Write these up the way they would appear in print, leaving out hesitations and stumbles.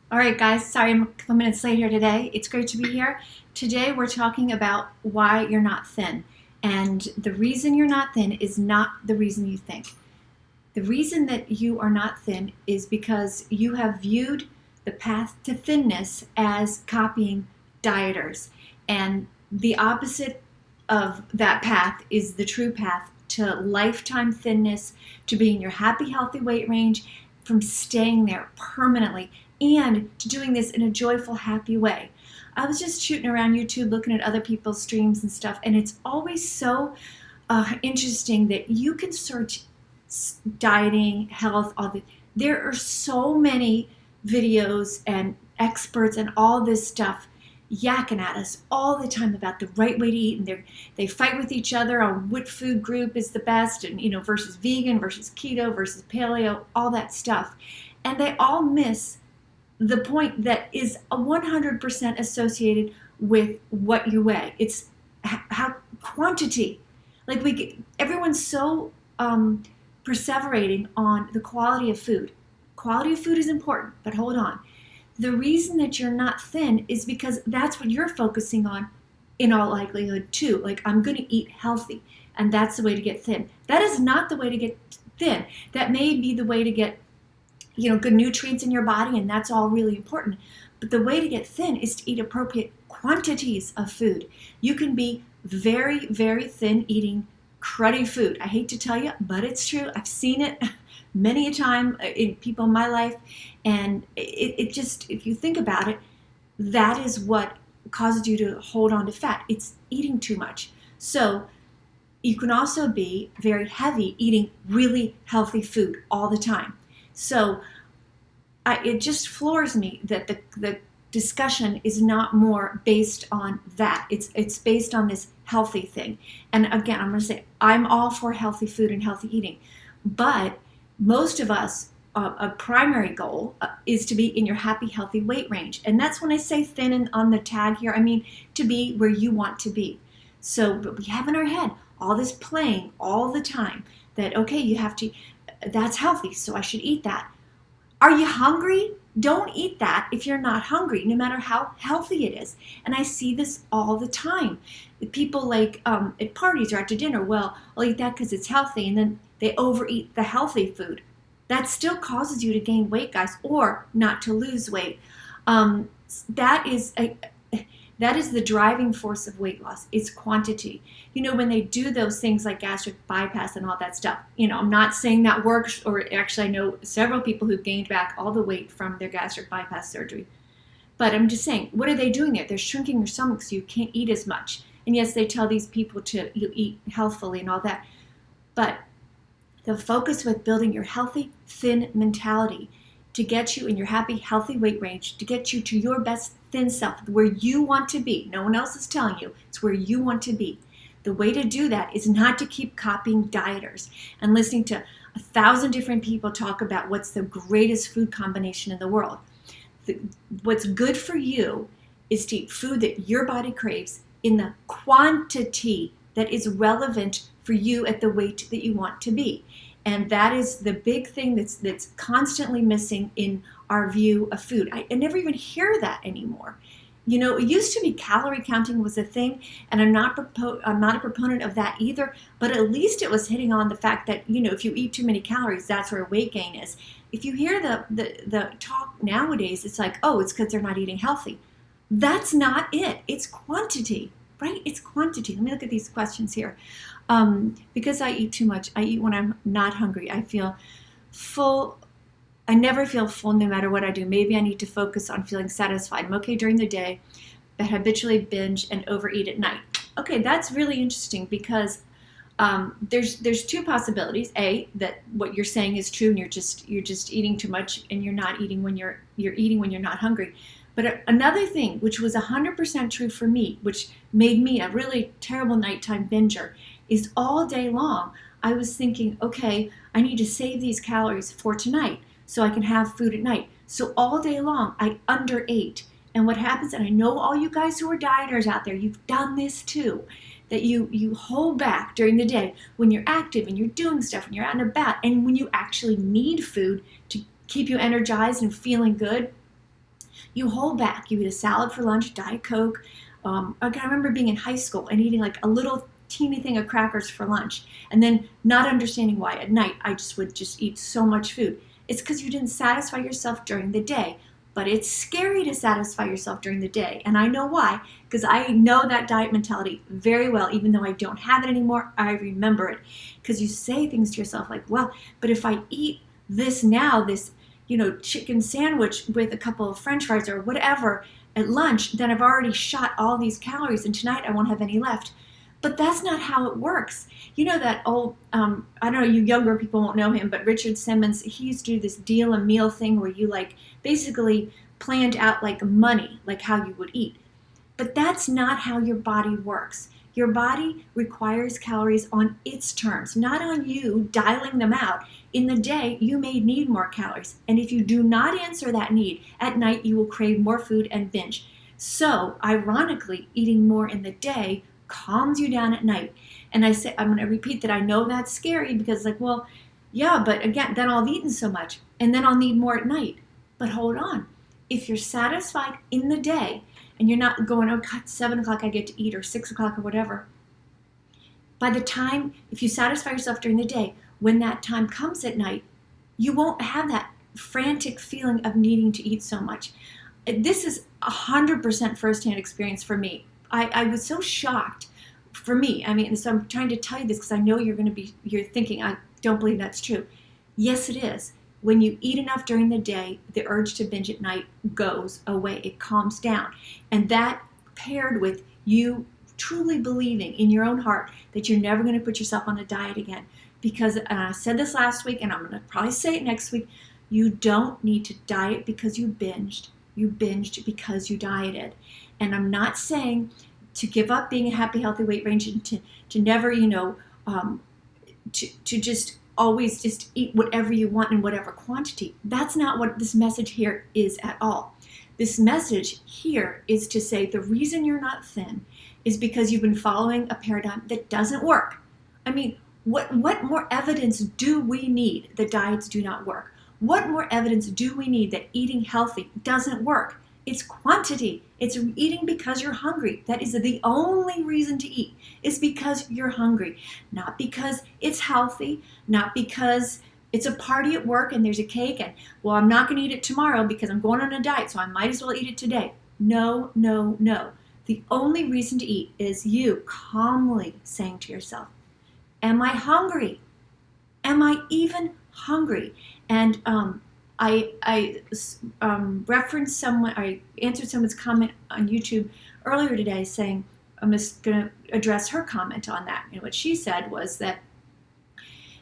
All right, guys, sorry I'm a couple minutes late here today. It's great to be here. Today we're talking about why you're not thin. And the reason you're not thin is not the reason you think. The reason that you are not thin is because you have viewed the path to thinness as copying dieters. And the opposite of that path is the true path to lifetime thinness, to being in your happy, healthy weight range, from staying there permanently, and to doing this in a joyful, happy way. I was just shooting around YouTube looking at other people's streams and stuff, and it's always so interesting that you can search dieting, health, all the. There are so many videos and experts and all this stuff yakking at us all the time about the right way to eat, and they fight with each other on what food group is the best, and versus vegan versus keto versus paleo, all that stuff, and they all miss the point that is 100% associated with what you weigh. It's how quantity. Like everyone's so perseverating on the quality of food. Quality of food is important, but hold on. The reason that you're not thin is because that's what you're focusing on in all likelihood too. Like, I'm going to eat healthy, and that's the way to get thin. That is not the way to get thin. That may be the way to get good nutrients in your body, and that's all really important. But the way to get thin is to eat appropriate quantities of food. You can be very, very thin eating cruddy food. I hate to tell you, but it's true. I've seen it many a time in people in my life, and it just, if you think about it, that is what causes you to hold on to fat. It's eating too much. So you can also be very heavy eating really healthy food all the time. So it just floors me that the discussion is not more based on that. It's based on this healthy thing. And again, I'm going to say I'm all for healthy food and healthy eating, but most of us, a primary goal is to be in your happy, healthy weight range. And that's when I say thin and on the tag here, I mean to be where you want to be. So, but we have in our head all this playing all the time that, okay, you have to, that's healthy, so I should eat that. Are you hungry? Don't eat that if you're not hungry, no matter how healthy it is. And I see this all the time. People like at parties or at dinner, well, I'll eat that because it's healthy, and then they overeat the healthy food. That still causes you to gain weight, guys, or not to lose weight. That is the driving force of weight loss. It's quantity. When they do those things like gastric bypass and all that stuff, I'm not saying that works, or actually I know several people who've gained back all the weight from their gastric bypass surgery. But I'm just saying, what are they doing there? They're shrinking your stomach so you can't eat as much. And yes, they tell these people to eat healthfully and all that. But the focus with building your healthy, thin mentality to get you in your happy, healthy weight range, to get you to your best thin self, where you want to be. No one else is telling you. It's where you want to be. The way to do that is not to keep copying dieters and listening to 1,000 different people talk about what's the greatest food combination in the world. What's good for you is to eat food that your body craves in the quantity that is relevant for you at the weight that you want to be. And that is the big thing that's constantly missing in our view of food. I never even hear that anymore. It used to be calorie counting was a thing, and I'm not a proponent of that either, but at least it was hitting on the fact that, if you eat too many calories, that's where weight gain is. If you hear the talk nowadays, it's like, oh, it's because they're not eating healthy. That's not it. It's quantity, right? It's quantity. Let me look at these questions here. Because I eat too much, I eat when I'm not hungry. I feel full. I never feel full no matter what I do. Maybe I need to focus on feeling satisfied. I'm okay during the day, but habitually binge and overeat at night. Okay, that's really interesting because there's two possibilities. A, that what you're saying is true and you're just eating too much and you're not eating when you're eating when you're not hungry. But another thing, which was 100% true for me, which made me a really terrible nighttime binger, is all day long I was thinking, okay, I need to save these calories for tonight so I can have food at night. So all day long I underate. And what happens, and I know all you guys who are dieters out there, you've done this too, that you hold back during the day when you're active and you're doing stuff and you're out and about, and when you actually need food to keep you energized and feeling good, You hold back. You eat a salad for lunch, Diet Coke. I remember being in high school and eating like a little teeny thing of crackers for lunch, and then not understanding why at night I just would just eat so much food. It's because you didn't satisfy yourself during the day. But it's scary to satisfy yourself during the day. And I know why, because I know that diet mentality very well. Even though I don't have it anymore, I remember it. Because you say things to yourself like, well, but if I eat this now, this, chicken sandwich with a couple of French fries or whatever at lunch, then I've already shot all these calories and tonight I won't have any left. But that's not how it works. You know that old, I don't know, you younger people won't know him, but Richard Simmons, he used to do this deal a meal thing where you basically planned out like money, like how you would eat. But that's not how your body works. Your body requires calories on its terms, not on you dialing them out. In the day, you may need more calories. And if you do not answer that need, at night you will crave more food and binge. So, ironically, eating more in the day calms you down at night. And I'm going to repeat that I know that's scary because yeah, but again, then I'll have eaten so much and then I'll need more at night. But hold on. If you're satisfied in the day and you're not going, oh God, 7 o'clock I get to eat or 6 o'clock or whatever, by the time, if you satisfy yourself during the day, when that time comes at night, you won't have that frantic feeling of needing to eat so much. This is 100% firsthand experience for me. I was so shocked for me. So I'm trying to tell you this because I know you're thinking, I don't believe that's true. Yes, it is. When you eat enough during the day, the urge to binge at night goes away. It calms down. And that paired with you truly believing in your own heart that you're never going to put yourself on a diet again. Because I said this last week, and I'm going to probably say it next week, you don't need to diet because you binged. You binged because you dieted. And I'm not saying to give up being a happy, healthy weight range and to never, to just always just eat whatever you want in whatever quantity. That's not what this message here is at all. This message here is to say the reason you're not thin is because you've been following a paradigm that doesn't work. What more evidence do we need that diets do not work? What more evidence do we need that eating healthy doesn't work? It's quantity. It's eating because you're hungry. That is the only reason to eat, is because you're hungry. Not because it's healthy, not because it's a party at work and there's a cake and, well, I'm not going to eat it tomorrow because I'm going on a diet, so I might as well eat it today. No, no, no. The only reason to eat is you calmly saying to yourself, am I hungry? Am I even hungry? And I referenced someone, I answered someone's comment on YouTube earlier today saying, I'm just going to address her comment on that. And what she said was that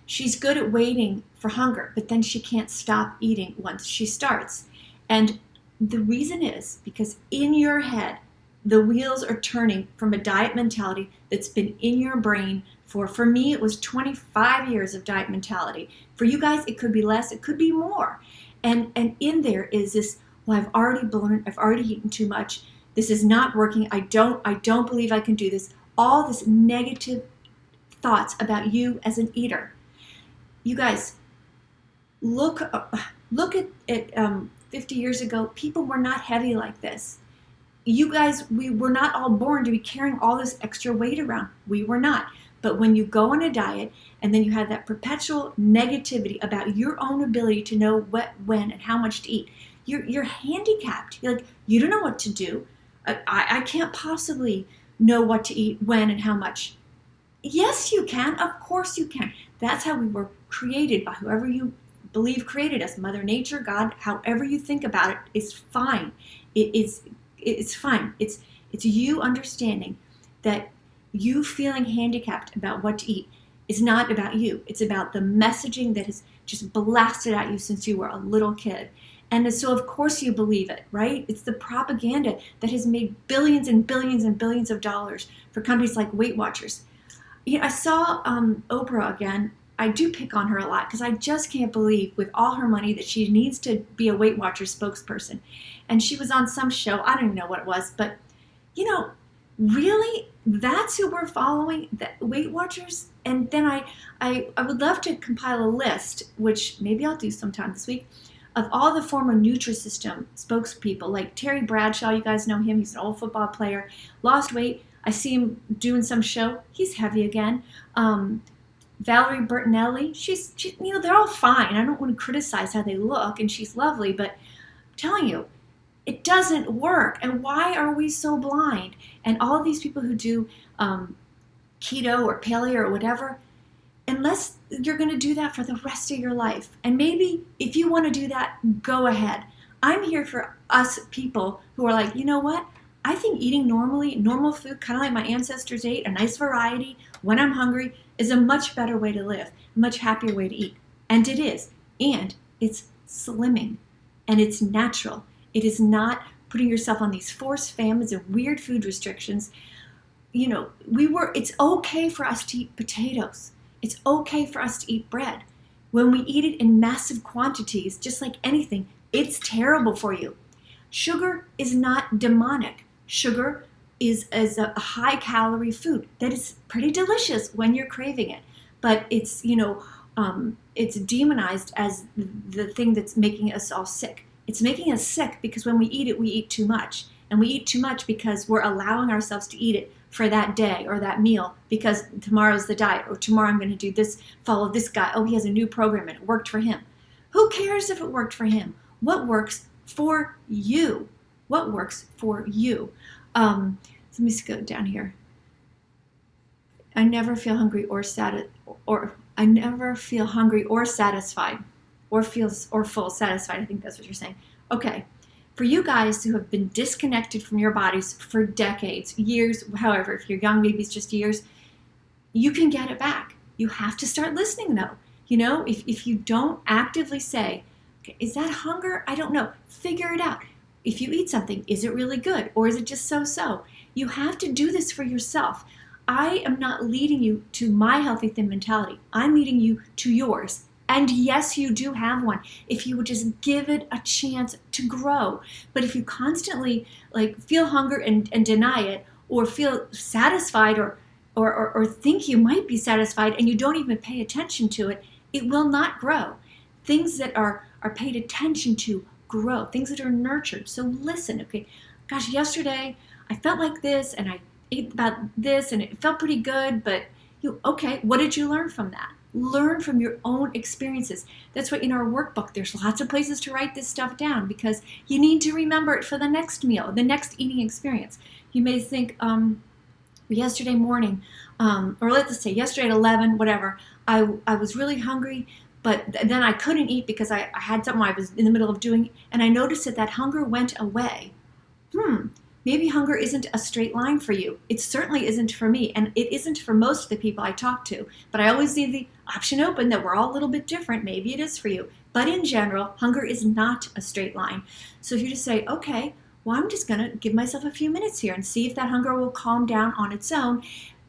she's good at waiting for hunger, but then she can't stop eating once she starts. And the reason is because in your head, the wheels are turning from a diet mentality that's been in your brain for me, it was 25 years of diet mentality. For you guys, it could be less, it could be more. And in there is this, well, I've already blown it, I've already eaten too much, this is not working, I don't believe I can do this. All this negative thoughts about you as an eater. You guys, look at 50 years ago, people were not heavy like this. You guys, we were not all born to be carrying all this extra weight around. We were not. But when you go on a diet and then you have that perpetual negativity about your own ability to know what, when, and how much to eat, you're handicapped. You're like, you don't know what to do. I can't possibly know what to eat, when, and how much. Yes, you can. Of course you can. That's how we were created, by whoever you believe created us. Mother Nature, God, however you think about it is fine. It's fine. It's you understanding that you feeling handicapped about what to eat is not about you. It's about the messaging that has just blasted at you since you were a little kid. And so of course you believe it, right? It's the propaganda that has made billions and billions and billions of dollars for companies like Weight Watchers. I saw Oprah again. I do pick on her a lot because I just can't believe with all her money that she needs to be a Weight Watchers spokesperson. And she was on some show, I don't even know what it was, but really, that's who we're following, the Weight Watchers? And then I would love to compile a list, which maybe I'll do sometime this week, of all the former Nutrisystem spokespeople, like Terry Bradshaw, you guys know him, he's an old football player, lost weight. I see him doing some show, he's heavy again. Valerie Bertinelli, she's they're all fine. I don't want to criticize how they look, and she's lovely, but I'm telling you, it doesn't work. And why are we so blind? And all these people who do keto or paleo or whatever, unless you're going to do that for the rest of your life, and maybe if you want to do that, go ahead. I'm here for us people who are like, you know what? I think eating normal food, kind of like my ancestors ate, a nice variety when I'm hungry, is a much better way to live, a much happier way to eat. And it is. And it's slimming. And it's natural. It is not putting yourself on these forced famines and weird food restrictions. It's okay for us to eat potatoes. It's okay for us to eat bread. When we eat it in massive quantities, just like anything, it's terrible for you. Sugar is not demonic. Sugar is a high-calorie food that is pretty delicious when you're craving it. But it's, it's demonized as the thing that's making us all sick. It's making us sick because when we eat too much. And we eat too much because we're allowing ourselves to eat it for that day or that meal because tomorrow's the diet, or tomorrow I'm going to do this, follow this guy. Oh, he has a new program and it worked for him. Who cares if it worked for him? What works for you? What works for you? Let me just go down here. I never feel hungry or satisfied, or full satisfied. I think that's what you're saying. Okay. For you guys who have been disconnected from your bodies for decades, years, however, if you're young, maybe it's just years, you can get it back. You have to start listening though. If you don't actively say, okay, is that hunger? I don't know. Figure it out. If you eat something, is it really good? Or is it just so-so? You have to do this for yourself. I am not leading you to my healthy thin mentality. I'm leading you to yours. And yes, you do have one. If you would just give it a chance to grow. But if you constantly feel hunger and deny it, or feel satisfied or think you might be satisfied and you don't even pay attention to it, it will not grow. Things that are paid attention to grow. Things that are nurtured. So listen, okay, gosh, yesterday I felt like this and I ate about this and it felt pretty good, but okay, what did you learn from that? Learn from your own experiences. That's why in our workbook, there's lots of places to write this stuff down because you need to remember it for the next meal, the next eating experience. You may think, yesterday morning, or let's say yesterday at 11, whatever, I was really hungry, but then I couldn't eat because I had something I was in the middle of doing, and I noticed that hunger went away. Maybe hunger isn't a straight line for you. It certainly isn't for me, and it isn't for most of the people I talk to. But I always leave the option open that we're all a little bit different. Maybe it is for you. But in general, hunger is not a straight line. So if you just say, okay, well, I'm just going to give myself a few minutes here and see if that hunger will calm down on its own.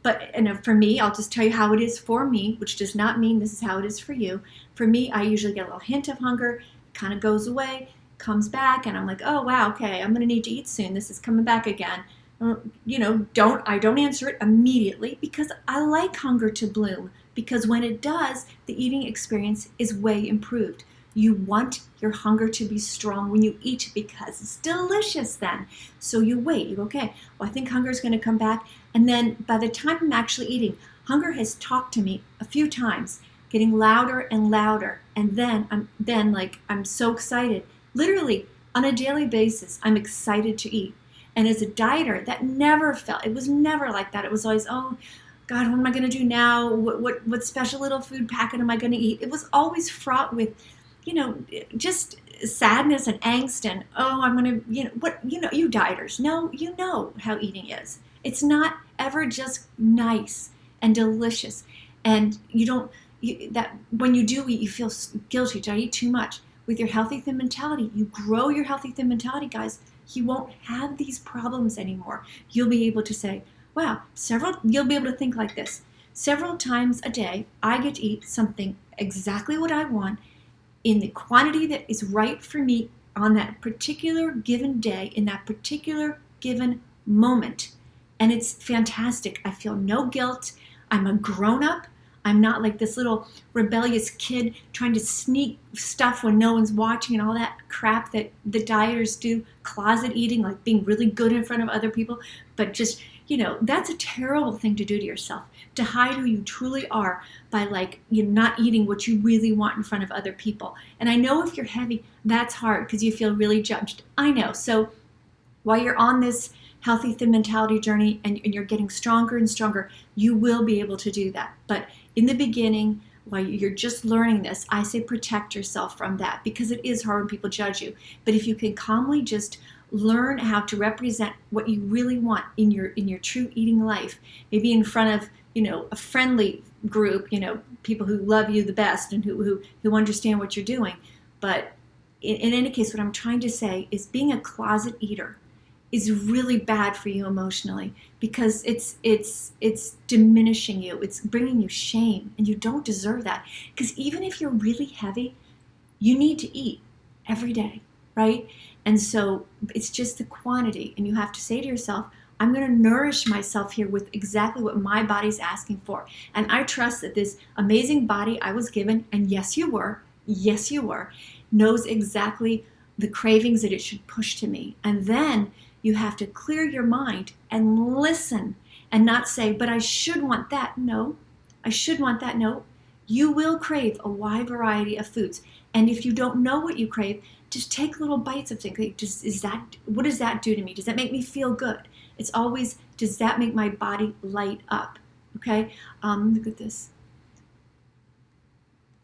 And for me, I'll just tell you how it is for me, which does not mean this is how it is for you. For me, I usually get a little hint of hunger, kind of goes away, comes back, and I'm like, oh wow, okay, I'm gonna need to eat soon. This is coming back again. I don't answer it immediately because I like hunger to bloom, because when it does, the eating experience is way improved. You want your hunger to be strong when you eat because it's delicious then. So you wait, you go, okay, well, I think hunger is gonna come back, and then by the time I'm actually eating, hunger has talked to me a few times, getting louder and louder, and then I'm so excited. Literally, on a daily basis, I'm excited to eat. And as a dieter, that never felt, it was never like that. It was always, oh, God, what am I going to do now? What special little food packet am I going to eat? It was always fraught with, just sadness and angst and, oh, I'm going to, you dieters know, you know how eating is. It's not ever just nice and delicious. And when you do eat, you feel guilty. Did I eat too much? With your healthy thin mentality, you grow your healthy thin mentality, guys, you won't have these problems anymore. You'll be able to say, wow, you'll be able to think like this. Several times a day, I get to eat something exactly what I want in the quantity that is right for me on that particular given day, in that particular given moment. And it's fantastic. I feel no guilt. I'm a grown-up. I'm not like this little rebellious kid trying to sneak stuff when no one's watching and all that crap that the dieters do, closet eating, like being really good in front of other people, but just, that's a terrible thing to do to yourself, to hide who you truly are by like not eating what you really want in front of other people. And I know if you're heavy, that's hard because you feel really judged. I know. So while you're on this healthy thin mentality journey and you're getting stronger and stronger, you will be able to do that. But in the beginning, while you're just learning this, I say protect yourself from that because it is hard when people judge you. But if you can calmly just learn how to represent what you really want in your true eating life, maybe in front of a friendly group, people who love you the best and who understand what you're doing. But in any case, what I'm trying to say is being a closet eater is really bad for you emotionally because it's diminishing you. It's bringing you shame, and you don't deserve that. Because even if you're really heavy, you need to eat every day, right? And so it's just the quantity, and you have to say to yourself, I'm going to nourish myself here with exactly what my body's asking for. And I trust that this amazing body I was given, and yes you were, knows exactly the cravings that it should push to me. And then you have to clear your mind and listen and not say, but I should want that. No, I should want that. No, you will crave a wide variety of foods. And if you don't know what you crave, just take little bites of things. What does that do to me? Does that make me feel good? It's always, does that make my body light up? Okay, look at this.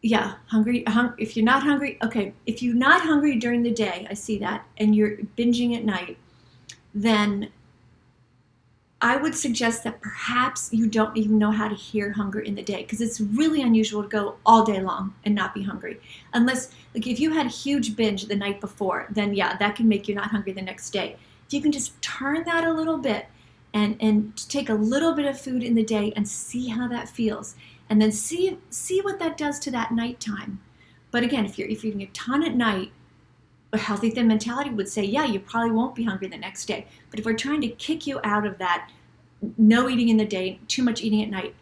Yeah, hungry. If you're not hungry, okay. If you're not hungry during the day, I see that, and you're binging at night, then I would suggest that perhaps you don't even know how to hear hunger in the day, because it's really unusual to go all day long and not be hungry. Unless, like if you had a huge binge the night before, then yeah, that can make you not hungry the next day. If you can just turn that a little bit and take a little bit of food in the day and see how that feels, and then see what that does to that nighttime. But again, if you're eating a ton at night, a healthy thin mentality would say, yeah, you probably won't be hungry the next day. But if we're trying to kick you out of that, no eating in the day, too much eating at night,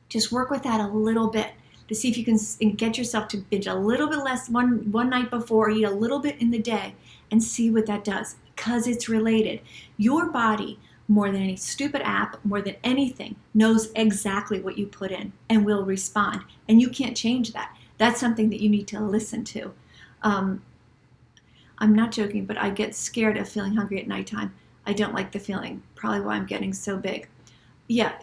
just work with that a little bit to see if you can get yourself to binge a little bit less one night before, eat a little bit in the day, and see what that does, because it's related. Your body, more than any stupid app, more than anything, knows exactly what you put in and will respond. And you can't change that. That's something that you need to listen to. I'm not joking, but I get scared of feeling hungry at nighttime. I don't like the feeling, probably why I'm getting so big. Yeah,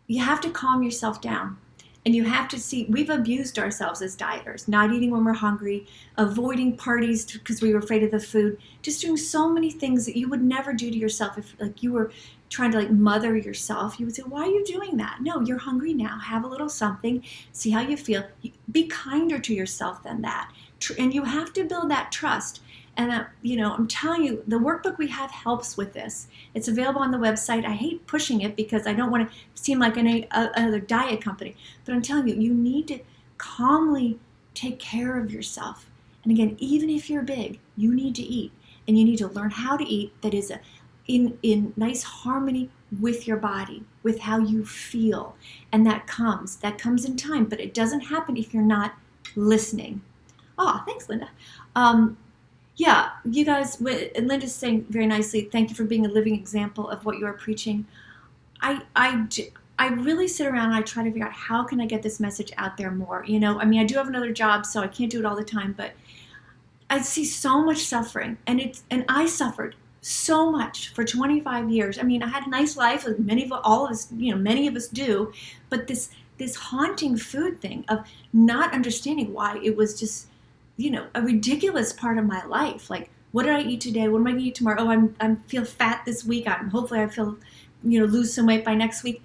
you have to calm yourself down. And you have to see, we've abused ourselves as dieters, not eating when we're hungry, avoiding parties because we were afraid of the food, just doing so many things that you would never do to yourself if like you were trying to like mother yourself. You would say, why are you doing that? No, you're hungry now. Have a little something. See how you feel. Be kinder to yourself than that. And you have to build that trust. And, I'm telling you, the workbook we have helps with this. It's available on the website. I hate pushing it because I don't want to seem like any other diet company. But I'm telling you, you need to calmly take care of yourself. And again, even if you're big, you need to eat. And you need to learn how to eat that is in nice harmony with your body, with how you feel. And that comes in time. But it doesn't happen if you're not listening. Oh, thanks, Linda. Yeah, you guys, and Linda's saying very nicely, thank you for being a living example of what you are preaching. I really sit around and I try to figure out how can I get this message out there more. I do have another job, so I can't do it all the time, but I see so much suffering, and I suffered so much for 25 years. I had a nice life, as many of us do, but this haunting food thing of not understanding why it was just a ridiculous part of my life. Like, what did I eat today? What am I going to eat tomorrow? Oh, I feel fat this week. Hopefully I feel, lose some weight by next week.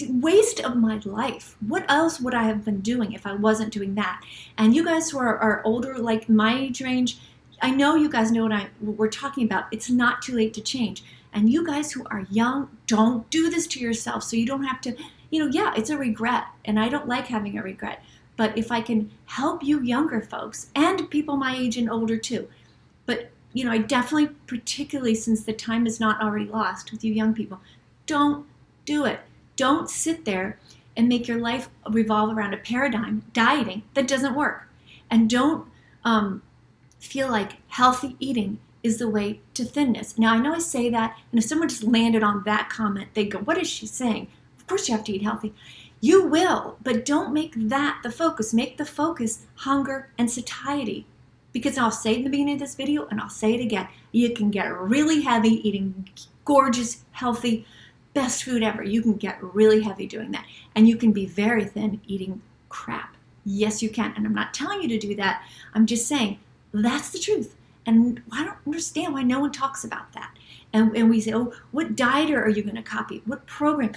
Waste of my life. What else would I have been doing if I wasn't doing that? And you guys who are older, like my age range, I know you guys know what we're talking about. It's not too late to change. And you guys who are young, don't do this to yourself so you don't have to, yeah, it's a regret. And I don't like having a regret. But if I can help you younger folks, and people my age and older too, but I definitely, particularly since the time is not already lost with you young people, don't do it. Don't sit there and make your life revolve around a paradigm, dieting, that doesn't work. And don't feel like healthy eating is the way to thinness. Now, I know I say that, and if someone just landed on that comment, they go, what is she saying? Of course you have to eat healthy. You will, but don't make that the focus. Make the focus hunger and satiety. Because I'll say it in the beginning of this video, and I'll say it again, you can get really heavy eating gorgeous, healthy, best food ever. You can get really heavy doing that. And you can be very thin eating crap. Yes, you can. And I'm not telling you to do that. I'm just saying that's the truth. And I don't understand why no one talks about that. And we say, oh, what dieter are you going to copy? What program?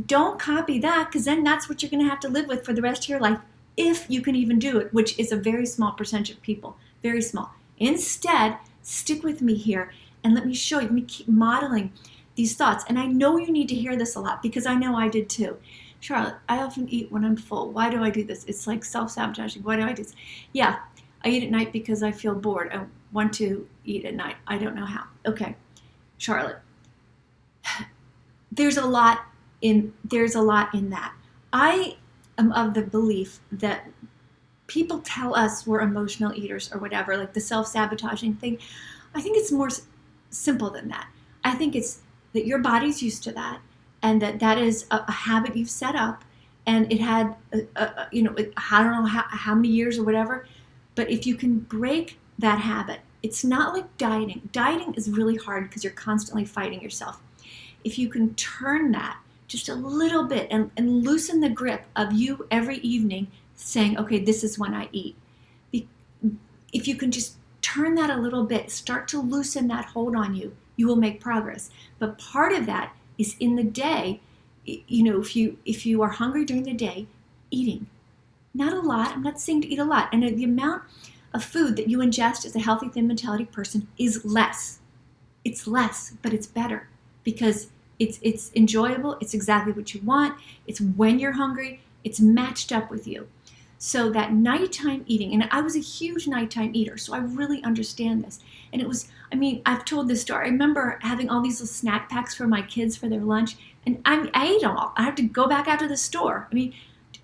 Don't copy that, because then that's what you're going to have to live with for the rest of your life, if you can even do it, which is a very small percentage of people, very small. Instead, stick with me here and let me show you, let me keep modeling these thoughts. And I know you need to hear this a lot, because I know I did too. Charlotte, I often eat when I'm full. Why do I do this? It's like self-sabotaging. Why do I do this? Yeah, I eat at night because I feel bored. I want to eat at night. I don't know how. Okay, Charlotte, there's a lot in that. I am of the belief that people tell us we're emotional eaters or whatever, like the self-sabotaging thing. I think it's more simple than that. I think it's that your body's used to that, and that is a habit you've set up, and it had, I don't know how many years or whatever, but if you can break that habit, it's not like dieting. Dieting is really hard because you're constantly fighting yourself. If you can turn that just a little bit and loosen the grip of you every evening saying, okay, this is when I eat. If you can just turn that a little bit, start to loosen that hold on you, you will make progress. But part of that is in the day, if you are hungry during the day, eating. Not a lot. I'm not saying to eat a lot. And the amount of food that you ingest as a healthy thin mentality person is less. It's less, but it's better, because it's enjoyable. It's exactly what you want. It's when you're hungry. It's matched up with you. So that nighttime eating, and I was a huge nighttime eater, so I really understand this. And it was, I've told this story. I remember having all these little snack packs for my kids for their lunch, and I ate them all. I had to go back out to the store. I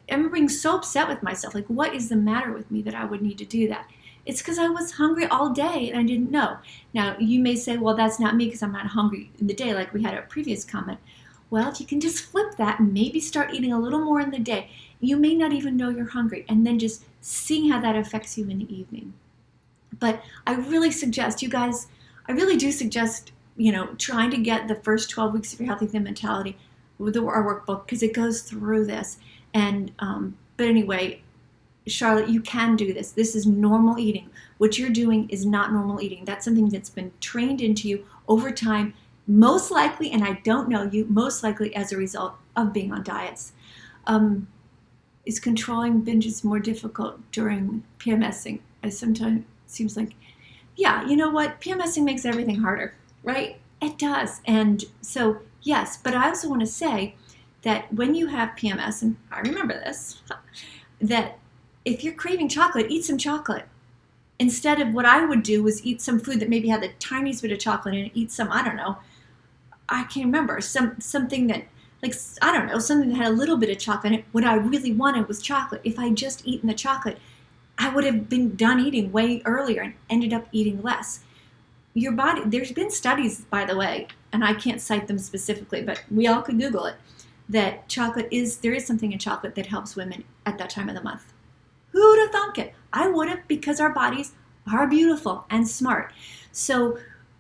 remember being so upset with myself, like, what is the matter with me that I would need to do that? It's because I was hungry all day and I didn't know. Now, you may say, well, that's not me because I'm not hungry in the day, like we had a previous comment. Well, if you can just flip that and maybe start eating a little more in the day, you may not even know you're hungry, and then just seeing how that affects you in the evening. But I really suggest, you guys, I really do suggest, trying to get the first 12 weeks of your Healthy Thin Mentality with our workbook, because it goes through this. And, but anyway, Charlotte, you can do this. This is normal eating. What you're doing is not normal eating. That's something that's been trained into you over time, most likely, and I don't know you, most likely as a result of being on diets. Is controlling binges more difficult during PMSing? It sometimes seems like, yeah, you know what? PMSing makes everything harder, right? It does. And so, yes, but I also want to say that when you have PMS, and I remember this, that if you're craving chocolate, eat some chocolate. Instead of what I would do was eat some food that maybe had the tiniest bit of chocolate in it, eat some, I don't know, I can't remember, something that, like, I don't know, something that had a little bit of chocolate in it. What I really wanted was chocolate. If I just eaten the chocolate, I would have been done eating way earlier and ended up eating less. Your body, there's been studies, by the way, and I can't cite them specifically, but we all could Google it, that there is something in chocolate that helps women at that time of the month. Who'd have thunk it? I would have, because our bodies are beautiful and smart. So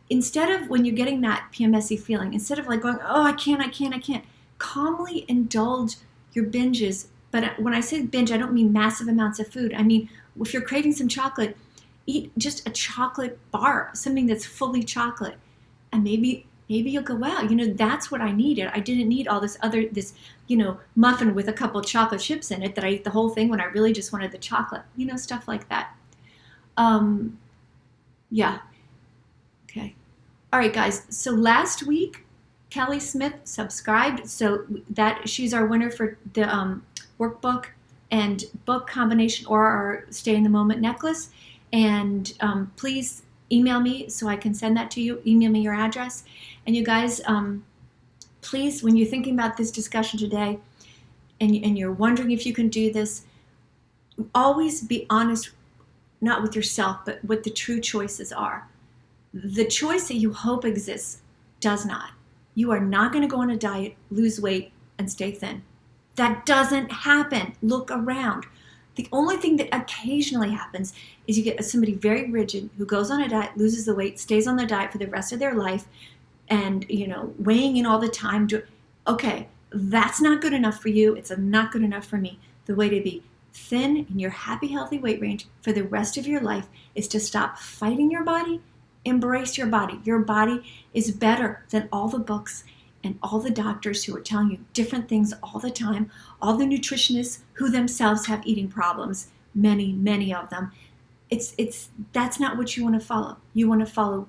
instead of, when you're getting that PMSy feeling, instead of like going, oh, I can't, calmly indulge your binges. But when I say binge, I don't mean massive amounts of food. I mean, if you're craving some chocolate, eat just a chocolate bar, something that's fully chocolate. And maybe you'll go, wow, that's what I needed. I didn't need all this muffin with a couple of chocolate chips in it that I ate the whole thing when I really just wanted the chocolate, stuff like that. Yeah. Okay. All right, guys. So last week, Kelly Smith subscribed, so that she's our winner for the workbook and book combination, or our Stay in the Moment necklace. And please email me so I can send that to you. Email me your address. And you guys, please, when you're thinking about this discussion today, and you're wondering if you can do this, always be honest, not with yourself, but what the true choices are. The choice that you hope exists does not. You are not going to go on a diet, lose weight, and stay thin. That doesn't happen. Look around. The only thing that occasionally happens is you get somebody very rigid who goes on a diet, loses the weight, stays on the diet for the rest of their life, and weighing in all the time. Okay, that's not good enough for you. It's not good enough for me. The way to be thin in your happy, healthy weight range for the rest of your life is to stop fighting your body. Embrace your body. Your body is better than all the books and all the doctors who are telling you different things all the time, all the nutritionists who themselves have eating problems, many of them. That's not what you want to follow. You want to follow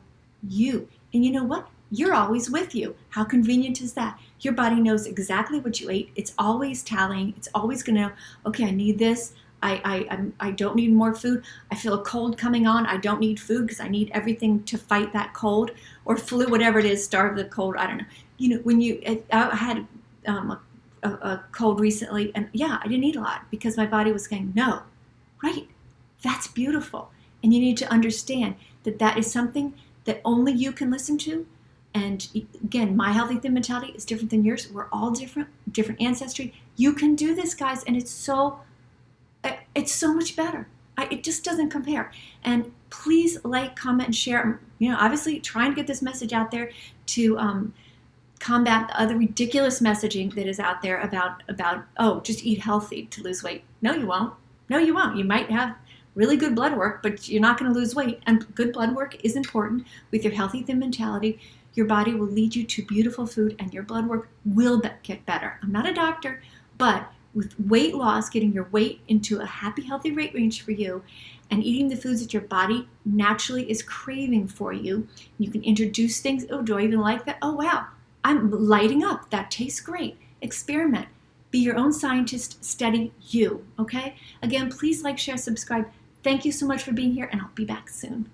you. And you know what? You're always with you. How convenient is that? Your body knows exactly what you ate. It's always tallying. It's always going to know, okay, I need this. I don't need more food. I feel a cold coming on. I don't need food because I need everything to fight that cold or flu, whatever it is, starve the cold. I don't know. When I had a cold recently, and yeah, I didn't eat a lot because my body was saying, no, right, that's beautiful. And you need to understand that that is something that only you can listen to. And again, my healthy thin mentality is different than yours. We're all different ancestry. You can do this, guys, and it's so much better. It just doesn't compare. And please like, comment, and share. Obviously trying to get this message out there to combat the other ridiculous messaging that is out there about just eat healthy to lose weight. No, you won't. You might have really good blood work, but you're not going to lose weight. And good blood work is important. With your healthy thin mentality, your body will lead you to beautiful food, and your blood work will get better. I'm not a doctor, but with weight loss, getting your weight into a happy, healthy weight range for you, and eating the foods that your body naturally is craving for you, you can introduce things. Oh, do I even like that? Oh, wow, I'm lighting up. That tastes great. Experiment. Be your own scientist. Study you, okay? Again, please like, share, subscribe. Thank you so much for being here, and I'll be back soon.